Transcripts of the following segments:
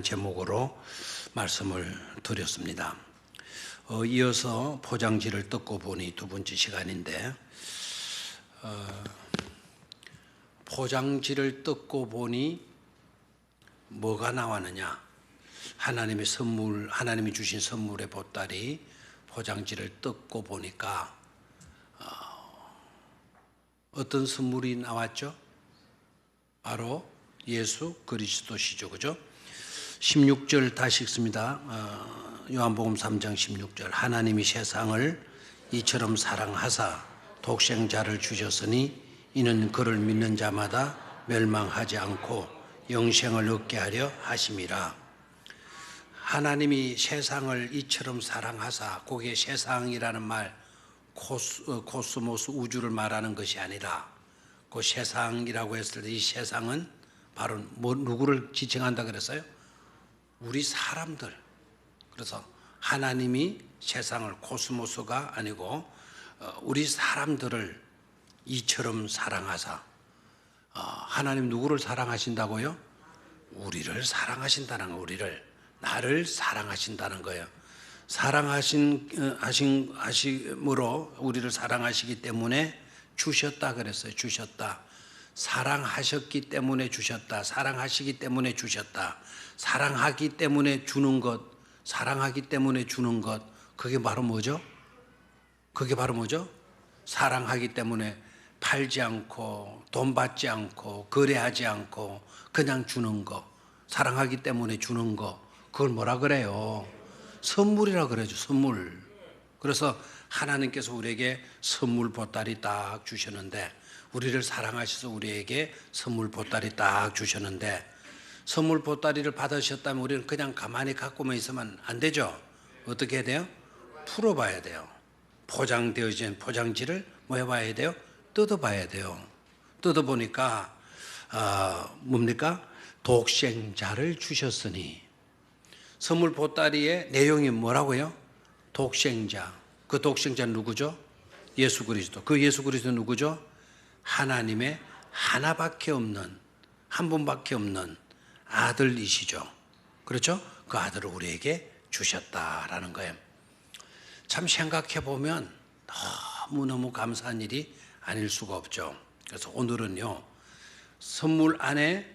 제목으로 말씀을 드렸습니다. 이어서 포장지를 뜯고 보니 두 번째 시간인데, 포장지를 뜯고 보니 뭐가 나왔느냐? 하나님의 선물, 하나님이 주신 선물의 보따리 포장지를 뜯고 보니까 어떤 선물이 나왔죠? 바로 예수 그리스도시죠, 그죠? 16절 다시 읽습니다. 요한복음 3장 16절. 하나님이 세상을 이처럼 사랑하사 독생자를 주셨으니 이는 그를 믿는 자마다 멸망하지 않고 영생을 얻게 하려 하심이라. 하나님이 세상을 이처럼 사랑하사, 거기에 세상이라는 말 코스모스 우주를 말하는 것이 아니라, 그 세상이라고 했을 때 이 세상은 바로 누구를 지칭한다 그랬어요? 우리 사람들. 그래서 하나님이 세상을, 코스모스가 아니고 우리 사람들을 이처럼 사랑하사. 하나님 누구를 사랑하신다고요? 우리를 사랑하신다는 거예요. 우리를, 나를 사랑하신다는 거예요. 사랑하심으로 우리를 사랑하시기 때문에 주셨다 그랬어요. 주셨다. 사랑하셨기 때문에 주셨다. 사랑하시기 때문에 주셨다. 사랑하기 때문에 주는 것, 사랑하기 때문에 주는 것, 그게 바로 뭐죠? 그게 바로 뭐죠? 사랑하기 때문에 팔지 않고 돈 받지 않고 거래하지 않고 그냥 주는 거, 사랑하기 때문에 주는 거, 그걸 뭐라 그래요? 선물이라 그러죠. 선물. 그래서 하나님께서 우리에게 선물 보따리 딱 주셨는데, 우리를 사랑하셔서 우리에게 선물 보따리 딱 주셨는데, 선물 보따리를 받으셨다면 우리는 그냥 가만히 갖고만 있으면 안 되죠. 어떻게 해야 돼요? 풀어봐야 돼요. 포장되어진 포장지를 뭐 해봐야 돼요? 뜯어봐야 돼요. 뜯어보니까 뭡니까? 독생자를 주셨으니. 선물 보따리의 내용이 뭐라고요? 독생자. 그 독생자는 누구죠? 예수 그리스도. 그 예수 그리스도는 누구죠? 하나님의 하나밖에 없는, 한 분밖에 없는 아들이시죠. 그렇죠? 그 아들을 우리에게 주셨다라는 거예요. 참 생각해 보면 너무너무 감사한 일이 아닐 수가 없죠. 그래서 오늘은요, 선물 안에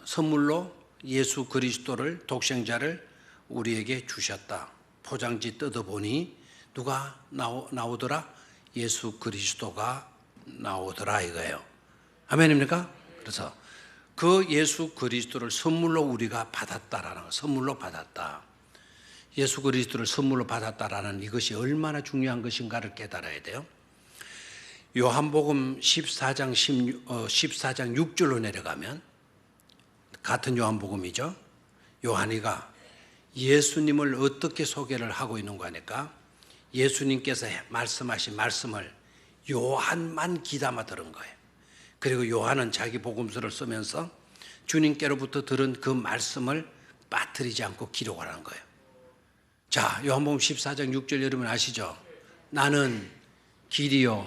선물로 예수 그리스도를, 독생자를 우리에게 주셨다. 포장지 뜯어보니 누가 나오더라? 예수 그리스도가 나오더라 이거예요. 아멘입니까? 그래서 그 예수 그리스도를 선물로 우리가 받았다라는 거, 선물로 받았다. 예수 그리스도를 선물로 받았다라는 이것이 얼마나 중요한 것인가를 깨달아야 돼요. 요한복음 14장 6절로 내려가면, 같은 요한복음이죠. 요한이가 예수님을 어떻게 소개를 하고 있는 거니까, 예수님께서 말씀하신 말씀을 요한만 귀담아 들은 거예요. 그리고 요한은 자기 복음서를 쓰면서 주님께로부터 들은 그 말씀을 빠뜨리지 않고 기록을 하는 거예요. 자, 요한복음 14장 6절 여러분 아시죠? 나는 길이요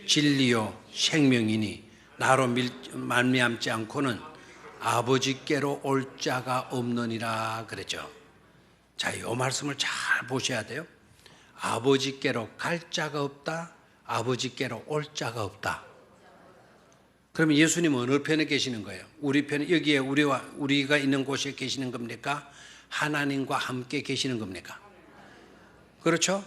진리요 생명이니 나로 말미암지 않고는 아버지께로 올 자가 없느니라 그랬죠. 자, 이 말씀을 잘 보셔야 돼요. 아버지께로 갈 자가 없다, 아버지께로 올 자가 없다. 그러면 예수님은 어느 편에 계시는 거예요? 우리 편에, 여기에 우리가 있는 곳에 계시는 겁니까? 하나님과 함께 계시는 겁니까? 그렇죠?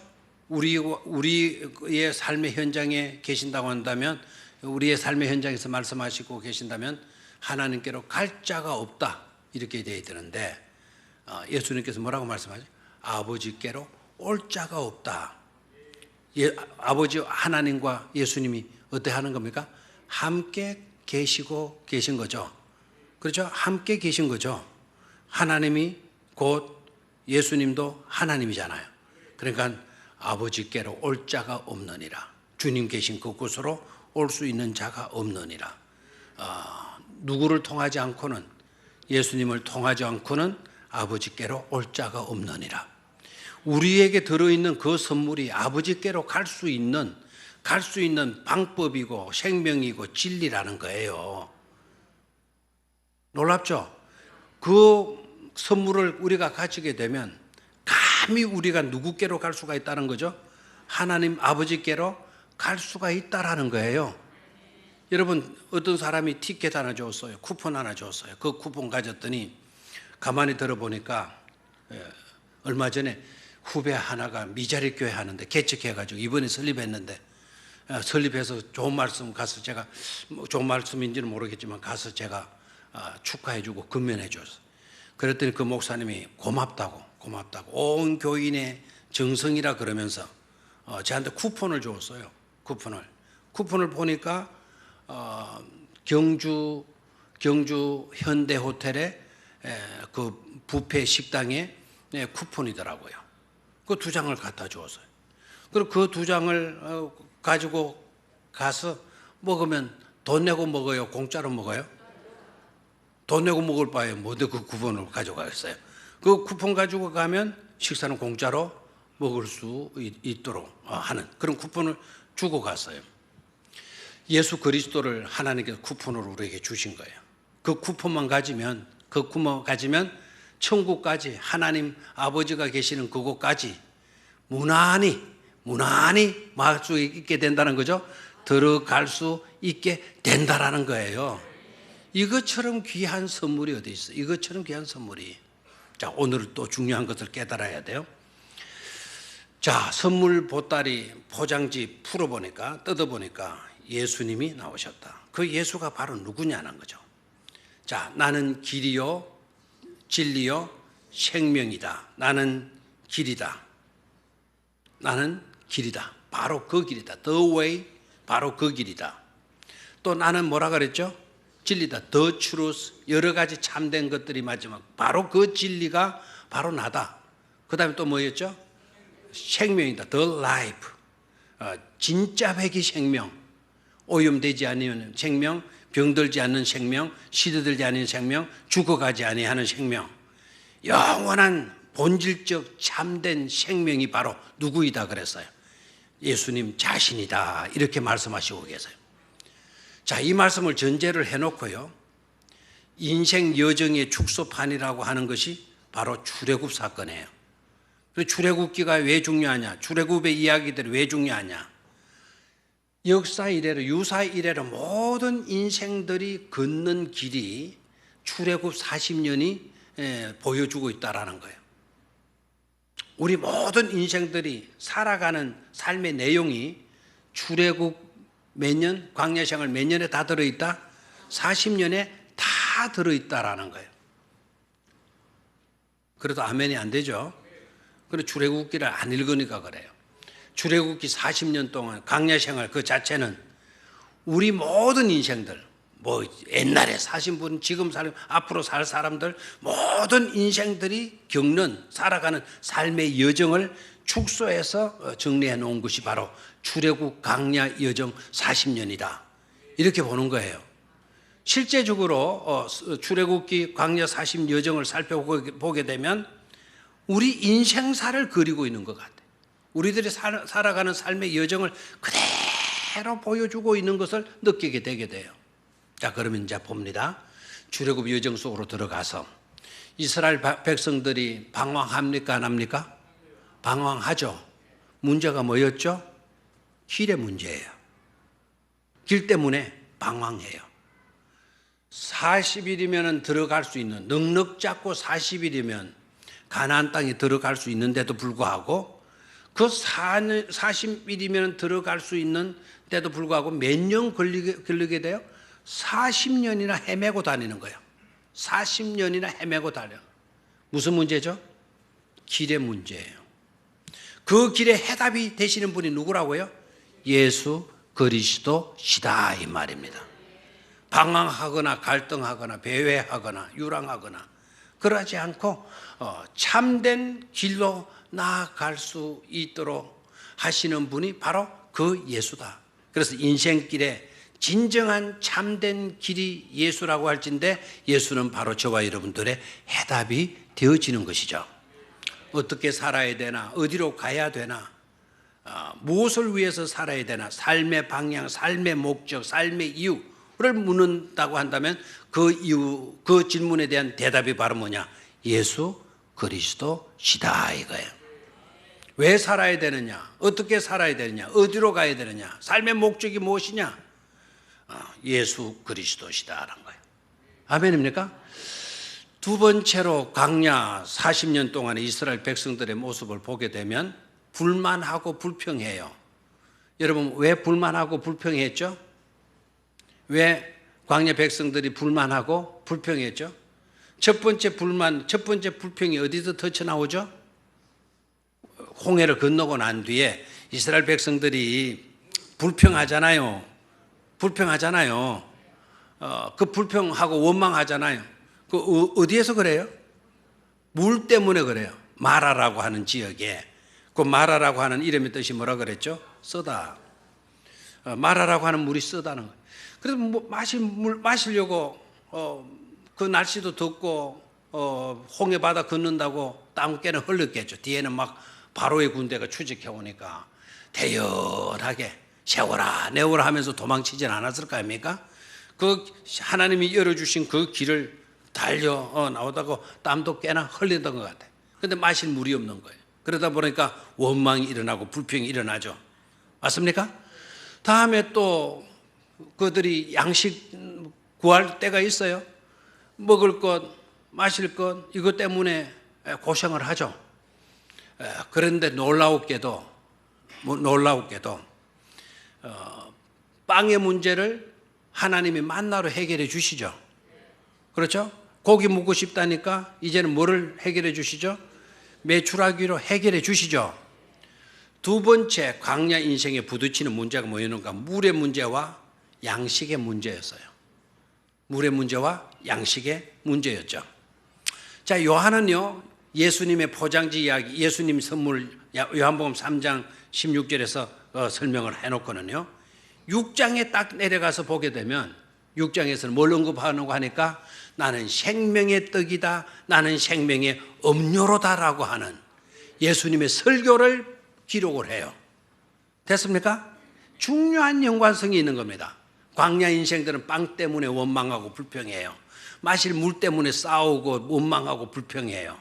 우리의 삶의 현장에 계신다고 한다면, 우리의 삶의 현장에서 말씀하시고 계신다면 하나님께로 갈 자가 없다, 이렇게 되어야 되는데, 예수님께서 뭐라고 말씀하죠? 아버지께로 올 자가 없다. 아버지 하나님과 예수님이 어떻게 하는 겁니까? 함께 계시고 계신 거죠. 그렇죠? 함께 계신 거죠. 하나님이 곧 예수님도 하나님이잖아요. 그러니까 아버지께로 올 자가 없느니라. 주님 계신 그곳으로 올 수 있는 자가 없느니라. 누구를 통하지 않고는, 예수님을 통하지 않고는 아버지께로 올 자가 없느니라. 우리에게 들어있는 그 선물이 아버지께로 갈 수 있는 방법이고 생명이고 진리라는 거예요. 놀랍죠? 그 선물을 우리가 가지게 되면 감히 우리가 누구께로 갈 수가 있다는 거죠? 하나님 아버지께로 갈 수가 있다라는 거예요. 여러분, 어떤 사람이 티켓 하나 줬어요. 쿠폰 하나 줬어요. 그 쿠폰 가졌더니 가만히 들어보니까 얼마 전에 후배 하나가 미자리 교회 하는데 개척해가지고 이번에 설립했는데, 설립해서 좋은 말씀 가서 제가, 좋은 말씀인지는 모르겠지만 가서 제가 축하해주고 근면해줬어요. 그랬더니 그 목사님이 고맙다고 온 교인의 정성이라 그러면서 저한테 쿠폰을 줬어요. 쿠폰을 보니까 경주 현대 호텔의 그 뷔페 식당에 쿠폰이더라고요. 그 2장을 갖다 주었어요. 그리고 그 2장을 가지고 가서 먹으면 돈 내고 먹어요? 공짜로 먹어요? 돈 내고 먹을 바에 뭐든 그 쿠폰을 가져가겠어요. 그 쿠폰 가지고 가면 식사는 공짜로 먹을 수 있도록 하는 그런 쿠폰을 주고 갔어요. 예수 그리스도를 하나님께서 쿠폰으로 우리에게 주신 거예요. 그 쿠폰만 가지면 천국까지, 하나님 아버지가 계시는 그곳까지 무난히 말 수 있게 된다는 거죠. 들어갈 수 있게 된다라는 거예요. 이것처럼 귀한 선물이 어디 있어요? 이것처럼 귀한 선물이. 자, 오늘 또 중요한 것을 깨달아야 돼요. 자, 선물 보따리 포장지 뜯어보니까 예수님이 나오셨다. 그 예수가 바로 누구냐는 거죠. 자, 나는 길이요 진리요 생명이다. 나는 길이다. 바로 그 길이다. The way, 바로 그 길이다. 또 나는 뭐라 그랬죠? 진리다. The truth, 여러 가지 참된 것들이 맞지만 바로 그 진리가 바로 나다. 그 다음에 또 뭐였죠? 생명이다. The life, 진짜 백이 생명, 오염되지 않는 생명, 병들지 않는 생명, 시들지 않는 생명, 죽어가지 아니하는 생명, 영원한 본질적 참된 생명이 바로 누구이다 그랬어요? 예수님 자신이다. 이렇게 말씀하시고 계세요. 자, 이 말씀을 전제를 해놓고요, 인생 여정의 축소판이라고 하는 것이 바로 출애굽 사건이에요. 출애굽기가 왜 중요하냐? 출애굽의 이야기들이 왜 중요하냐? 역사 이래로, 유사 이래로 모든 인생들이 걷는 길이 출애굽 40년이 보여주고 있다라는 거예요. 우리 모든 인생들이 살아가는 삶의 내용이 출애굽 몇 년, 광야 생활 몇 년에 다 들어있다? 40년에 다 들어있다라는 거예요. 그래도 아멘이 안 되죠. 그래서 출애굽기를 안 읽으니까 그래요. 출애굽기 40년 동안 광야 생활 그 자체는 우리 모든 인생들, 뭐 옛날에 사신 분, 지금 앞으로 살 사람들 모든 인생들이 살아가는 삶의 여정을 축소해서 정리해 놓은 것이 바로 출애굽 광야 여정 40년이다. 이렇게 보는 거예요. 실제적으로 출애굽기 광야 40 여정을 살펴보게 되면 우리 인생사를 그리고 있는 것 같아요. 우리들이 살아가는 삶의 여정을 그대로 보여주고 있는 것을 느끼게 되게 돼요. 자, 그러면 이제 봅니다. 출애굽 여정 속으로 들어가서 이스라엘 백성들이 방황합니까? 안 합니까? 방황하죠. 문제가 뭐였죠? 길의 문제예요. 길 때문에 방황해요. 40일이면 들어갈 수 있는, 넉넉 잡고 40일이면 가나안 땅에 들어갈 수 있는데도 불구하고 그 40일이면 들어갈 수 있는데도 불구하고 몇 년 걸리게 돼요? 40년이나 헤매고 다니는 거예요. 40년이나 헤매고 다녀. 무슨 문제죠? 길의 문제예요. 그 길의 해답이 되시는 분이 누구라고요? 예수 그리스도시다 이 말입니다. 방황하거나 갈등하거나 배회하거나 유랑하거나 그러지 않고 참된 길로 나아갈 수 있도록 하시는 분이 바로 그 예수다. 그래서 인생길에 진정한 참된 길이 예수라고 할진데 예수는 바로 저와 여러분들의 해답이 되어지는 것이죠. 어떻게 살아야 되나, 어디로 가야 되나, 무엇을 위해서 살아야 되나, 삶의 방향, 삶의 목적, 삶의 이유를 묻는다고 한다면 그 이유, 그 질문에 대한 대답이 바로 뭐냐? 예수 그리스도시다 이거예요. 왜 살아야 되느냐? 어떻게 살아야 되느냐? 어디로 가야 되느냐? 삶의 목적이 무엇이냐? 예수 그리스도시다라는 거예요. 아멘입니까? 두 번째로 광야 40년 동안의 이스라엘 백성들의 모습을 보게 되면 불만하고 불평해요. 여러분 왜 불만하고 불평했죠? 왜 광야 백성들이 불만하고 불평했죠? 첫 번째 불평이 어디서 터쳐나오죠? 홍해를 건너고 난 뒤에 이스라엘 백성들이 불평하잖아요. 그 불평하고 원망하잖아요. 그 어디에서 그래요? 물 때문에 그래요. 마라라고 하는 지역에. 그 마라라고 하는 이름의 뜻이 뭐라 그랬죠? 쓰다. 마라라고 하는 물이 쓰다는 거예요. 그래서 물 마시려고 그 날씨도 덥고 홍해 바다 걷는다고 땀 꽤나 흘렀겠죠. 뒤에는 막 바로의 군대가 추직해 오니까 대열하게 세워라 내워라 하면서 도망치진 않았을 거 아닙니까? 그 하나님이 열어주신 그 길을 달려 나오다가 땀도 꽤나 흘리던 것 같아요. 그런데 마실 물이 없는 거예요. 그러다 보니까 원망이 일어나고 불평이 일어나죠. 맞습니까? 다음에 또 그들이 양식 구할 때가 있어요. 먹을 것, 마실 것 이것 때문에 고생을 하죠. 그런데 놀라웠게도 빵의 문제를 하나님이 만나로 해결해 주시죠. 그렇죠? 고기 먹고 싶다니까 이제는 뭐를 해결해 주시죠? 메추라기로 해결해 주시죠. 두 번째 광야 인생에 부딪히는 문제가 뭐였는가? 물의 문제와 양식의 문제였어요. 물의 문제와 양식의 문제였죠. 자, 요한은요, 예수님의 포장지 이야기, 예수님 선물, 요한복음 3장 16절에서 설명을 해놓고는요, 6장에 딱 내려가서 보게 되면 6장에서는 뭘 언급하는고 하니까 나는 생명의 떡이다, 나는 생명의 음료로다라고 하는 예수님의 설교를 기록을 해요. 됐습니까? 중요한 연관성이 있는 겁니다. 광야 인생들은 빵 때문에 원망하고 불평해요. 마실 물 때문에 싸우고 원망하고 불평해요.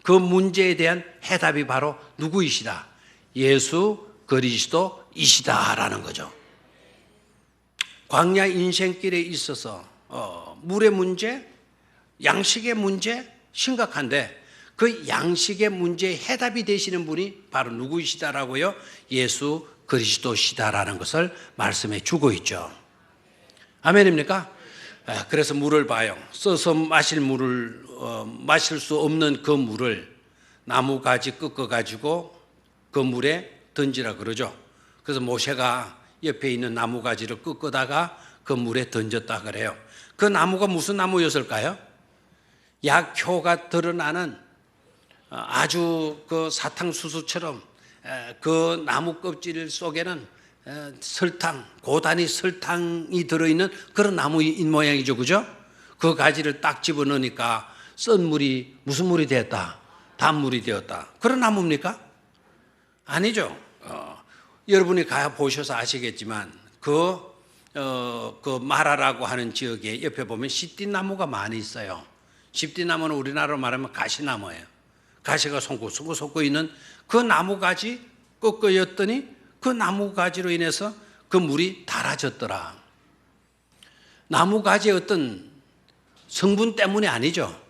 그 문제에 대한 해답이 바로 누구이시다? 예수 그리스도이시다라는 거죠. 광야 인생길에 있어서 물의 문제, 양식의 문제 심각한데 그 양식의 문제의 해답이 되시는 분이 바로 누구이시다라고요? 예수 그리스도시다라는 것을 말씀해 주고 있죠. 아멘입니까? 그래서 물을 봐요. 써서 마실 물을 마실 수 없는 그 물을 나무 가지 꺾어 가지고 그 물에 던지라 그러죠. 그래서 모세가 옆에 있는 나무 가지를 꺾다가 그 물에 던졌다 그래요. 그 나무가 무슨 나무였을까요? 약효가 드러나는 아주 그 사탕수수처럼 그 나무 껍질 속에는 설탕, 고단위 설탕이 들어있는 그런 나무인 모양이죠. 그죠? 그 가지를 딱 집어넣으니까 쓴 물이 무슨 물이 되었다? 단물이 되었다. 그런 나무입니까? 아니죠. 여러분이 가 보셔서 아시겠지만 그 마라라고 하는 지역에 옆에 보면 시띠나무가 많이 있어요. 시띠나무는 우리나라로 말하면 가시나무예요. 가시가 솟고 있는 그 나무가지 꺾어였더니 그 나무가지로 인해서 그 물이 달아졌더라. 나무가지의 어떤 성분 때문이 아니죠.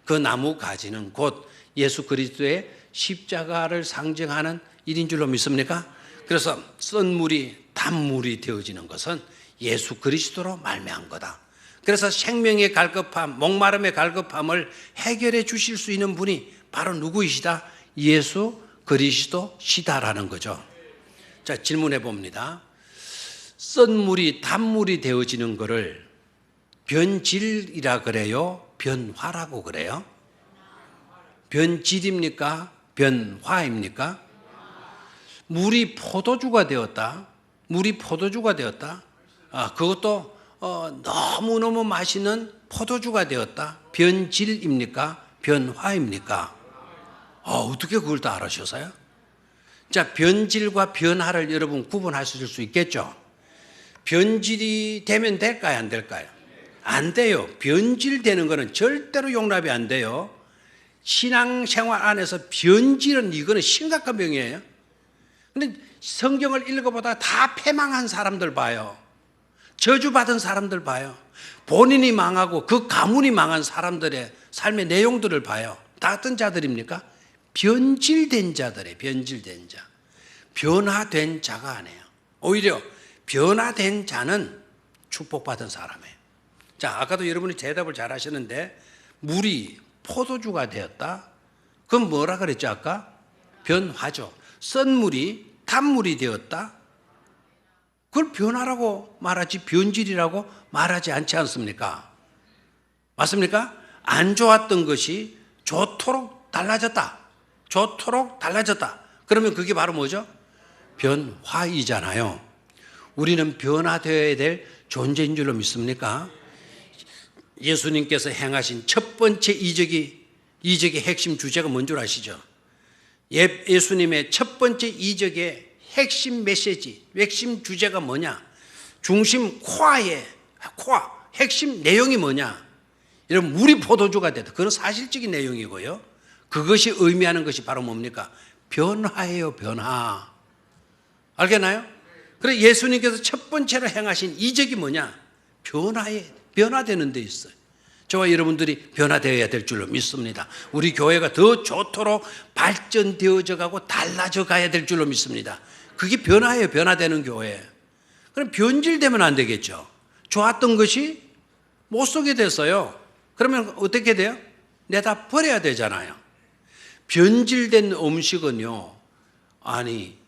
그 나무가지는 곧 예수 그리스도의 십자가를 상징하는 일인 줄로 믿습니까? 그래서 쓴 물이 단물이 되어지는 것은 예수 그리스도로 말미암은 거다. 그래서 생명의 갈급함, 목마름의 갈급함을 해결해 주실 수 있는 분이 바로 누구이시다? 예수 그리스도시다라는 거죠. 자, 질문해 봅니다. 쓴 물이 단물이 되어지는 것을 변질이라 그래요? 변화라고 그래요? 변질입니까? 변화입니까? 물이 포도주가 되었다. 그것도 너무너무 맛있는 포도주가 되었다. 변질입니까? 변화입니까? 어떻게 그걸 다 알으셨어요? 자, 변질과 변화를 여러분 구분하실 수 있겠죠? 변질이 되면 될까요? 안 될까요? 안 돼요. 변질되는 것은 절대로 용납이 안 돼요. 신앙생활 안에서 변질은 이거는 심각한 병이에요. 근데 성경을 읽어보다 다 패망한 사람들 봐요. 저주받은 사람들 봐요. 본인이 망하고 그 가문이 망한 사람들의 삶의 내용들을 봐요. 다 어떤 자들입니까? 변질된 자들이에요. 변질된 자. 변화된 자가 아니에요. 오히려 변화된 자는 축복받은 사람이에요. 자, 아까도 여러분이 대답을 잘 하셨는데 물이 포도주가 되었다? 그건 뭐라 그랬죠 아까? 변화죠. 쓴 물이 단물이 되었다? 그걸 변화라고 말하지 변질이라고 말하지 않지 않습니까? 맞습니까? 안 좋았던 것이 좋도록 달라졌다. 좋도록 달라졌다. 그러면 그게 바로 뭐죠? 변화이잖아요. 우리는 변화되어야 될 존재인 줄로 믿습니까? 예수님께서 행하신 첫 번째 이적의 핵심 주제가 뭔 줄 아시죠? 예수님의 첫 번째 이적의 핵심 메시지, 핵심 주제가 뭐냐? 중심 코아, 핵심 내용이 뭐냐? 이런 물이 포도주가 됐다. 그건 사실적인 내용이고요. 그것이 의미하는 것이 바로 뭡니까? 변화예요, 변화. 알겠나요? 그래서 예수님께서 첫 번째로 행하신 이적이 뭐냐? 변화되는 데 있어요. 저와 여러분들이 변화되어야 될 줄로 믿습니다. 우리 교회가 더 좋도록 발전되어져 가고 달라져 가야 될 줄로 믿습니다. 그게 변화예요. 변화되는 교회. 그럼 변질되면 안 되겠죠. 좋았던 것이 못 쓰게 됐어요. 그러면 어떻게 돼요? 내다 버려야 되잖아요. 변질된 음식은요, 아니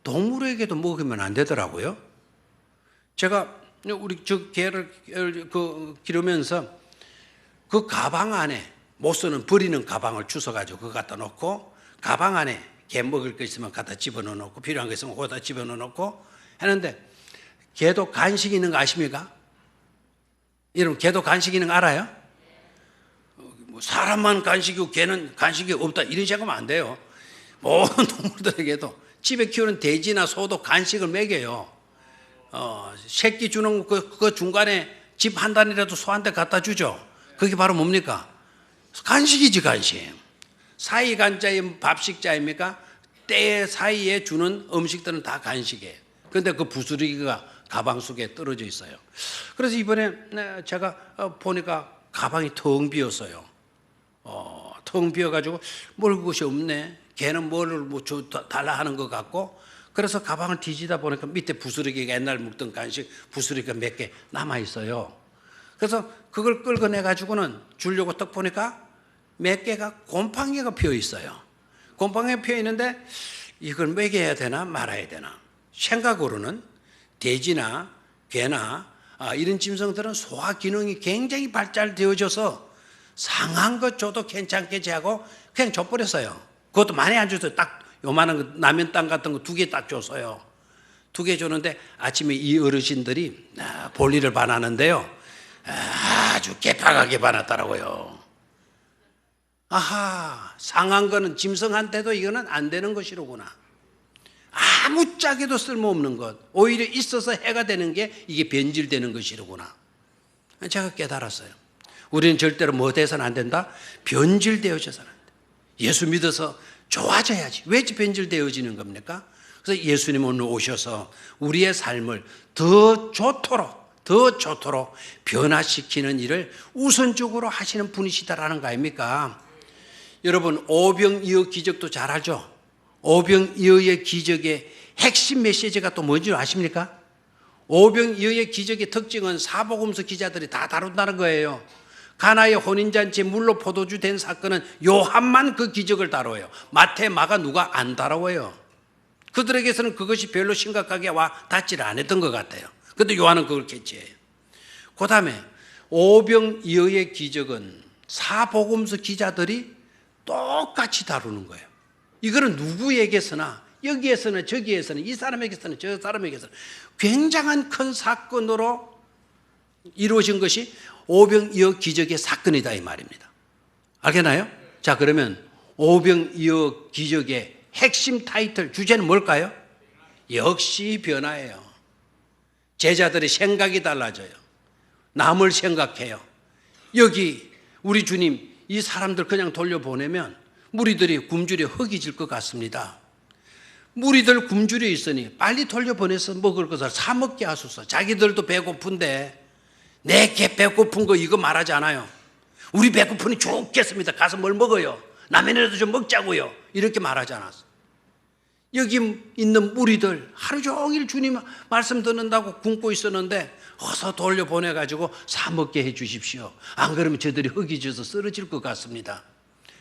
동물에게도 먹으면 안 되더라고요. 제가 우리 저 개를 기르면서 그 가방 안에 못 쓰는 버리는 가방을 주워가지고 그거 갖다 놓고 가방 안에 개 먹을 거 있으면 갖다 집어넣어 놓고 필요한 거 있으면 거기다 집어넣어 놓고 하는데 개도 간식 있는 거 아십니까? 여러분 개도 간식 있는 거 알아요? 사람만 간식이고 개는 간식이 없다 이런 생각하면 안 돼요. 모든 동물들에게도 집에 키우는 돼지나 소도 간식을 먹여요. 새끼 주는 그 중간에 집 한 단이라도 소한테 갖다 주죠. 그게 바로 뭡니까? 간식이지 간식. 사이 간자의 밥식자입니까? 때 사이에 주는 음식들은 다 간식이에요. 그런데 그 부스러기가 가방 속에 떨어져 있어요. 그래서 이번에 제가 보니까 가방이 텅 비었어요. 텅 비어가지고 먹을 것이 없네. 걔는 뭐를 달라 하는 것 같고 그래서 가방을 뒤지다 보니까 밑에 부스러기가 옛날 먹던 간식 부스러기가 몇 개 남아있어요. 그래서 그걸 끌어내가지고는 주려고 딱 보니까 몇 개가 곰팡이가 피어있어요. 곰팡이가 피어있는데 이걸 먹여야 되나 말아야 되나. 생각으로는 돼지나 개나 이런 짐승들은 소화 기능이 굉장히 발달되어져서 상한 것 줘도 괜찮겠지 하고 그냥 줘버렸어요. 그것도 많이 안 줬어요. 딱 요만한 라면 땅 같은 거 2개 딱 줬어요. 2개 줬는데 아침에 이 어르신들이 볼일을 반하는데요. 아주 개팍하게 반았더라고요. 아하, 상한 거는 짐승한테도 이거는 안 되는 것이로구나. 아무짝에도 쓸모없는 것, 오히려 있어서 해가 되는 게 이게 변질되는 것이로구나. 제가 깨달았어요. 우리는 절대로 뭐 돼서는 안 된다? 변질되어져서는 안 돼. 예수 믿어서 좋아져야지. 왜 변질되어지는 겁니까? 그래서 예수님 오늘 오셔서 우리의 삶을 더 좋도록 변화시키는 일을 우선적으로 하시는 분이시다라는 거 아닙니까? 여러분 오병이어 기적도 잘 알죠? 오병이어의 기적의 핵심 메시지가 또 뭔지 아십니까? 오병이어의 기적의 특징은 사복음서 기자들이 다 다룬다는 거예요. 가나의 혼인잔치에 물로 포도주 된 사건은 요한만 그 기적을 다뤄요. 마태, 마가, 누가 안 다뤄요. 그들에게서는 그것이 별로 심각하게 와 닿지를 않았던 것 같아요. 그런데 요한은 그걸 캐치해요. 그 다음에 오병이어의 기적은 사복음서 기자들이 똑같이 다루는 거예요. 이거는 누구에게서나 여기에서는 저기에서는 이 사람에게서는 저 사람에게서는 굉장한 큰 사건으로 이루어진 것이 오병이어 기적의 사건이다 이 말입니다. 알겠나요? 자, 그러면 오병이어 기적의 핵심 타이틀 주제는 뭘까요? 역시 변화예요. 제자들의 생각이 달라져요. 남을 생각해요. 여기 우리 주님 이 사람들 그냥 돌려보내면 무리들이 굶주려 허기질 것 같습니다. 무리들 굶주려 있으니 빨리 돌려보내서 먹을 것을 사 먹게 하소서. 자기들도 배고픈데 내 개 배고픈 거 이거 말하지 않아요. 우리 배고프니 좋겠습니다. 가서 뭘 먹어요. 라면이라도 좀 먹자고요. 이렇게 말하지 않았어. 여기 있는 무리들 하루 종일 주님 말씀 듣는다고 굶고 있었는데 어서 돌려보내가지고 사 먹게 해 주십시오. 안 그러면 저들이 허기져서 쓰러질 것 같습니다.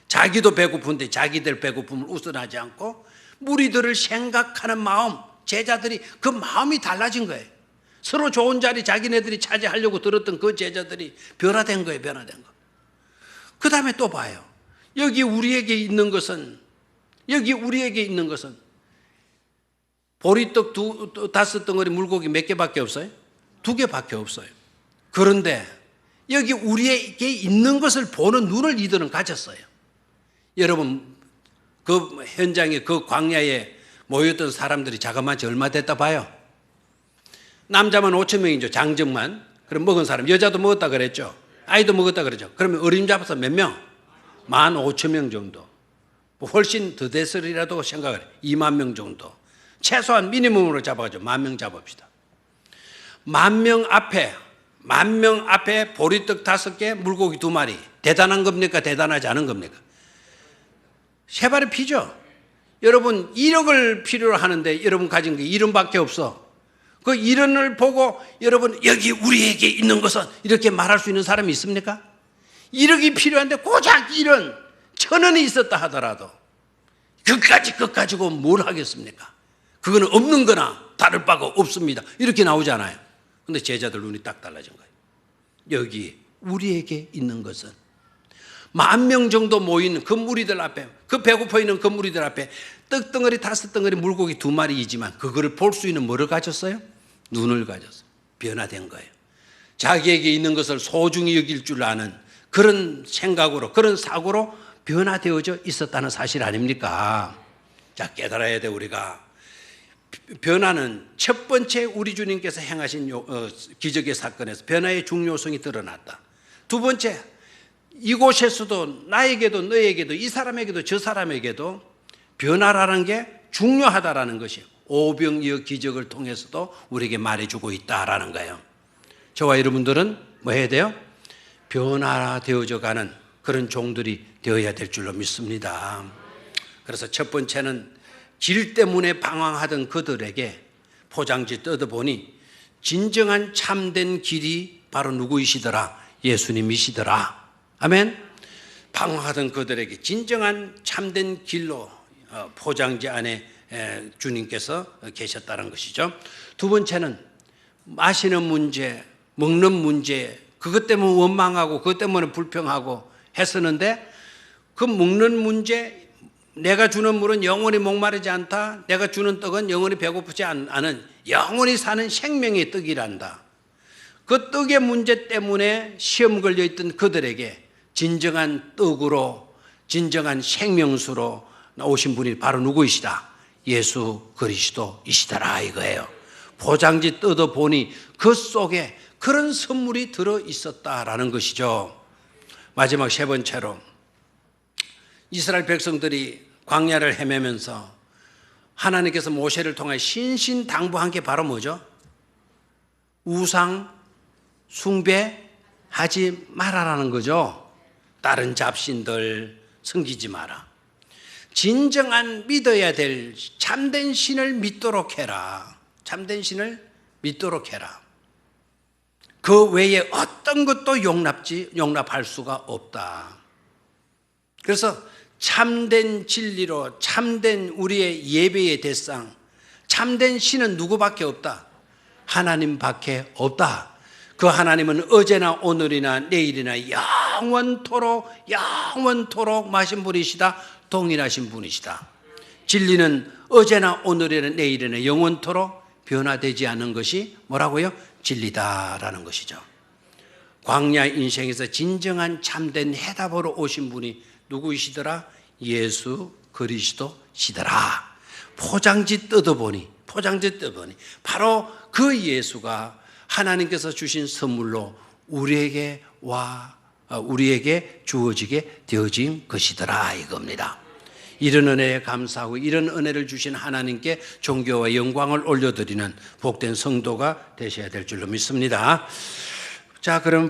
자기도 배고픈데 자기들 배고픔을 우선하지 않고 무리들을 생각하는 마음, 제자들이 그 마음이 달라진 거예요. 서로 좋은 자리 자기네들이 차지하려고 들었던 그 제자들이 변화된 거예요. 변화된 거. 그 다음에 또 봐요. 여기 우리에게 있는 것은 보리떡 5덩어리 물고기 몇 개밖에 없어요? 2개밖에 없어요. 그런데 여기 우리에게 있는 것을 보는 눈을 이들은 가졌어요. 여러분, 그 현장에 그 광야에 모였던 사람들이 자그마치 얼마 됐다 봐요. 남자만 5천 명이죠. 장정만. 그럼 먹은 사람, 여자도 먹었다 그랬죠. 아이도 먹었다 그러죠. 그러면 어림잡아서 몇 명? 15,000명 정도. 훨씬 더 됐으리라도 생각을 해요. 2만 명 정도. 최소한 미니멈으로 잡아가지고 10,000명 잡읍시다. 10,000명 앞에 보리떡 5개, 물고기 2마리. 대단한 겁니까? 대단하지 않은 겁니까? 세 발의 피죠. 여러분 1억을 필요로 하는데 여러분 가진 게 1원밖에 없어. 그 1원을 보고 여러분 여기 우리에게 있는 것은 이렇게 말할 수 있는 사람이 있습니까? 1억이 필요한데 고작 1원, 1,000원이 있었다 하더라도 그까지 가지고 뭘 하겠습니까? 그거는 없는 거나 다를 바가 없습니다. 이렇게 나오잖아요. 근데 제자들 눈이 딱 달라진 거예요. 여기 우리에게 있는 것은 10,000명 정도 모인 그 무리들 앞에, 그 배고파 있는 그 무리들 앞에 떡덩어리 5덩어리 물고기 2마리이지만 그거를 볼 수 있는 뭐를 가졌어요? 눈을 가졌어요. 변화된 거예요. 자기에게 있는 것을 소중히 여길 줄 아는 그런 생각으로, 그런 사고로 변화되어져 있었다는 사실 아닙니까? 자, 깨달아야 돼. 우리가 변화는 첫 번째 우리 주님께서 행하신 기적의 사건에서 변화의 중요성이 드러났다. 두 번째, 이곳에서도 나에게도 너에게도 이 사람에게도 저 사람에게도 변화라는 게 중요하다라는 것이 오병이어 기적을 통해서도 우리에게 말해주고 있다라는 거예요. 저와 여러분들은 뭐 해야 돼요? 변화되어져 가는 그런 종들이 되어야 될 줄로 믿습니다. 그래서 첫 번째는 길 때문에 방황하던 그들에게 포장지 뜯어보니 진정한 참된 길이 바로 누구이시더라? 예수님이시더라. 아멘. 방황하던 그들에게 진정한 참된 길로 포장지 안에 주님께서 계셨다는 것이죠. 두 번째는 마시는 문제, 먹는 문제, 그것 때문에 원망하고 그것 때문에 불평하고 했었는데 그 먹는 문제, 내가 주는 물은 영원히 목마르지 않다. 내가 주는 떡은 영원히 배고프지 않은 영원히 사는 생명의 떡이란다. 그 떡의 문제 때문에 시험 걸려있던 그들에게 진정한 떡으로, 진정한 생명수로 오신 분이 바로 누구이시다? 예수 그리스도이시더라 이거예요. 포장지 뜯어보니 그 속에 그런 선물이 들어있었다라는 것이죠. 마지막 세 번째로 이스라엘 백성들이 광야를 헤매면서 하나님께서 모세를 통해 신신당부한 게 바로 뭐죠? 우상 숭배하지 말아라는 거죠. 다른 잡신들 섬기지 마라. 진정한 믿어야 될 참된 신을 믿도록 해라. 참된 신을 믿도록 해라. 그 외에 어떤 것도 용납할 수가 없다. 그래서 참된 진리로 참된 우리의 예배의 대상, 참된 신은 누구밖에 없다? 하나님밖에 없다. 그 하나님은 어제나 오늘이나 내일이나 영원토록 마신 분이시다. 동일하신 분이시다. 진리는 어제나 오늘이나 내일이나 영원토록 변화되지 않는 것이 뭐라고요? 진리다라는 것이죠. 광야 인생에서 진정한 참된 해답으로 오신 분이 누구이시더라? 예수 그리스도시더라. 포장지 뜯어보니 바로 그 예수가 하나님께서 주신 선물로 우리에게 와 우리에게 주어지게 되어진 것이더라 이겁니다. 이런 은혜에 감사하고 이런 은혜를 주신 하나님께 존경과 영광을 올려드리는 복된 성도가 되셔야 될 줄로 믿습니다. 자, 그럼